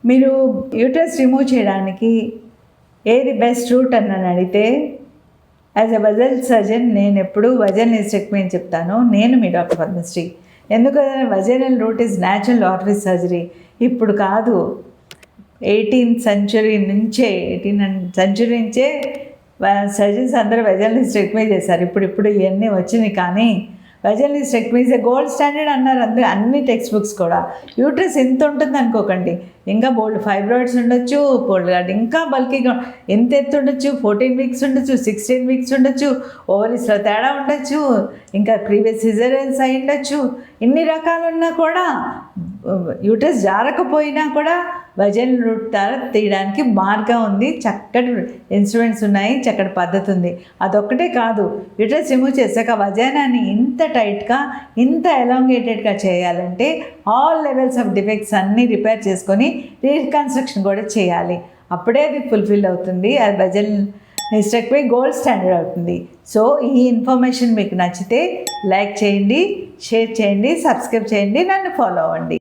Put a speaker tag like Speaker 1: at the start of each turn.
Speaker 1: మీరు uterus remove చేయడానికి ఏది బెస్ట్ రూట్ అని నన్ను అడిగితే యాజ్ ఎ వజల్ సర్జన్ నేను ఎప్పుడు వజల్ హిస్టెక్టమీ అని చెప్తాను. నేను మీ డాక్టర్ పద్మశ్రీ. ఎందుకంటే vaginal route is natural orifice surgery. ఇప్పుడు కాదు, 18th century నుంచే సర్జన్స్ అందరూ వజల్ హిస్టెక్టమీ చేశారు. ఇప్పుడు ఇవన్నీ వచ్చినాయి. కానీ vaginal hysterectomy is a gold standard అన్నారు అన్ని టెక్స్ట్ బుక్స్ కూడా. యూట్రస్ ఎంత ఉంటుంది అనుకోకండి, ఇంకా బోల్డ్ ఫైబ్రాయిడ్స్ ఉండొచ్చు, బోల్డ్ ఇంకా బల్కీగా ఎంత ఎత్తు ఉండొచ్చు, 14 weeks ఉండొచ్చు, 16 weeks ఉండొచ్చు, ఓవరీస్లో తేడా ఉండొచ్చు, ఇంకా ప్రీవియస్ సిజేరియన్స్ అయి ఉండొచ్చు. ఇన్ని రకాలు ఉన్నా కూడా యూట్రస్ జారకపోయినా కూడా వజైనల్ రూట్ ద్వారా తీయడానికి మార్గం ఉంది. చక్కటి ఇన్స్ట్రుమెంట్స్ ఉన్నాయి, చక్కటి పద్ధతి ఉంది. అదొక్కటే కాదు, యూట్రస్ రిమూవ్ చేశాక వజైనాని ఇంత టైట్గా ఇంత ఎలాంగేటెడ్గా చేయాలంటే ఆల్ లెవెల్స్ ఆఫ్ డిఫెక్ట్స్ అన్నీ రిపేర్ చేసుకొని రీకన్స్ట్రక్షన్ కూడా చేయాలి. అప్పుడే అది ఫుల్ఫిల్ అవుతుంది. అది వజల్ హిస్టెక్టమీ గోల్డ్ స్టాండర్డ్ అవుతుంది. సో ఈ ఇన్ఫర్మేషన్ మీకు నచ్చితే లైక్ చేయండి, షేర్ చేయండి, సబ్స్క్రైబ్ చేయండి, నన్ను ఫాలో అవ్వండి.